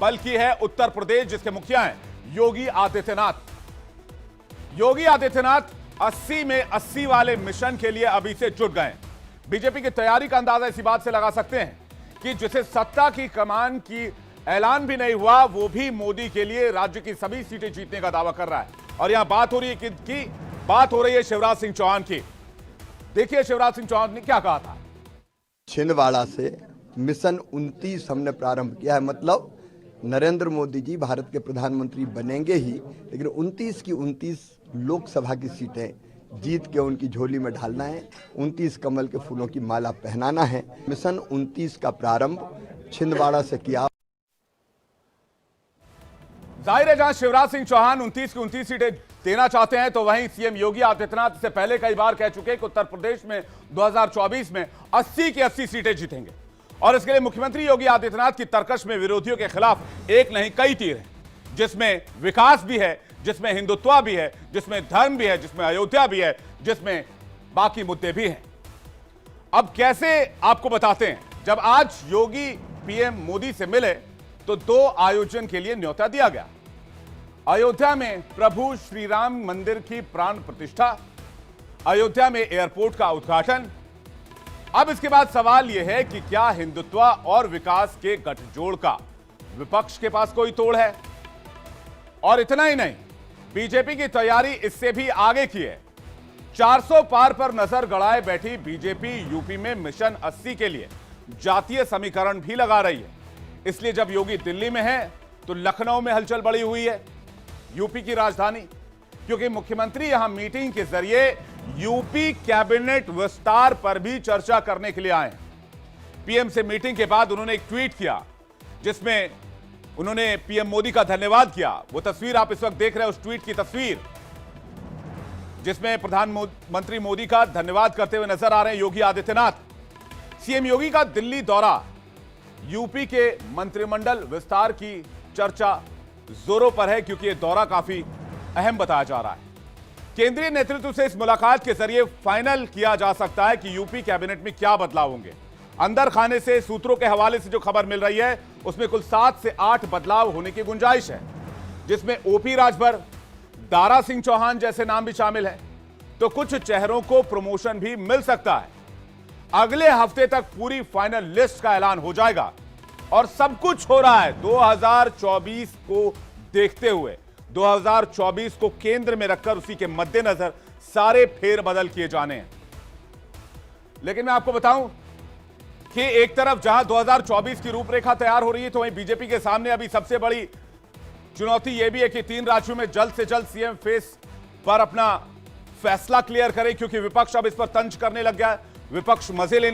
बल्कि है उत्तर प्रदेश, जिसके मुखिया हैं योगी आदित्यनाथ। योगी आदित्यनाथ 80 में 80 वाले मिशन के लिए अभी से जुट गए। बीजेपी की तैयारी का अंदाजा इसी बात से लगा सकते हैं कि जिसे सत्ता की कमान की ऐलान भी नहीं हुआ, वो भी मोदी के लिए राज्य की सभी सीटें जीतने का दावा कर रहा है। और यहां बात हो रही है बात हो रही है शिवराज सिंह चौहान की। देखिए शिवराज सिंह चौहान ने क्या कहा था। छिंदवाड़ा से मिशन 29 हमने प्रारंभ किया है। मतलब नरेंद्र मोदी जी भारत के प्रधानमंत्री बनेंगे ही, लेकिन 29 की 29 लोकसभा की सीटें जीत के उनकी झोली में ढालना है, 29 कमल के फूलों की माला पहनाना है। मिशन 29 का प्रारंभ छिंदवाड़ा से किया। जाहिर है जहां शिवराज सिंह चौहान 29 की 29 सीटें देना चाहते हैं, तो वहीं सीएम योगी आदित्यनाथ इससे पहले कई बार कह चुके हैं कि उत्तर प्रदेश में 2024 में 80 की 80 सीटें जीतेंगे। और इसके लिए मुख्यमंत्री योगी आदित्यनाथ की तर्कश में विरोधियों के खिलाफ एक नहीं कई तीर हैं, जिसमें विकास भी है, जिसमें हिंदुत्व भी है, जिसमें धर्म भी है, जिसमें अयोध्या भी है, जिसमें बाकी मुद्दे भी हैं। अब कैसे आपको बताते हैं, जब आज योगी पीएम मोदी से मिले तो 2 आयोजन के लिए न्योता दिया गया। अयोध्या में प्रभु श्री राम मंदिर की प्राण प्रतिष्ठा, अयोध्या में एयरपोर्ट का उद्घाटन। अब इसके बाद सवाल यह है कि क्या हिंदुत्व और विकास के गठजोड़ का विपक्ष के पास कोई तोड़ है? और इतना ही नहीं, बीजेपी की तैयारी इससे भी आगे की है। 400 पार पर नजर गड़ाए बैठी बीजेपी यूपी में मिशन 80 के लिए जातीय समीकरण भी लगा रही है। इसलिए जब योगी दिल्ली में है तो लखनऊ में हलचल बढ़ी हुई है, यूपी की राजधानी, क्योंकि मुख्यमंत्री यहां मीटिंग के जरिए यूपी कैबिनेट विस्तार पर भी चर्चा करने के लिए आए। पीएम से मीटिंग के बाद उन्होंने एक ट्वीट किया जिसमें उन्होंने पीएम मोदी का धन्यवाद किया। वो तस्वीर आप इस वक्त देख रहे हैं, उस ट्वीट की तस्वीर जिसमें प्रधानमंत्री मोदी का धन्यवाद करते हुए नजर आ रहे हैं योगी आदित्यनाथ। सीएम योगी का दिल्ली दौरा, यूपी के मंत्रिमंडल विस्तार की चर्चा जोरों पर है, क्योंकि यह दौरा काफी अहम बताया जा रहा है। केंद्रीय नेतृत्व से इस मुलाकात के जरिए फाइनल किया जा सकता है कि यूपी कैबिनेट में क्या बदलाव होंगे। अंदर खाने से सूत्रों के हवाले से जो खबर मिल रही है, उसमें कुल 7 से 8 बदलाव होने की गुंजाइश है, जिसमें ओपी राजभर, दारा सिंह चौहान जैसे नाम भी शामिल है। तो कुछ चेहरों को प्रमोशन भी मिल सकता है। अगले हफ्ते तक पूरी फाइनल लिस्ट का ऐलान हो जाएगा और सब कुछ हो रहा है 2024 को देखते हुए। 2024 को केंद्र में रखकर उसी के मद्देनजर सारे फेरबदल किए जाने हैं। लेकिन मैं आपको बताऊं कि एक तरफ जहां 2024 की रूपरेखा तैयार हो रही है, तो वहीं बीजेपी के सामने अभी सबसे बड़ी चुनौती यह भी है कि 3 राज्यों में जल्द से जल्द सीएम फेस पर अपना फैसला क्लियर करे, क्योंकि विपक्ष अब इस पर तंज करने लग गया है। विपक्ष मजे लेने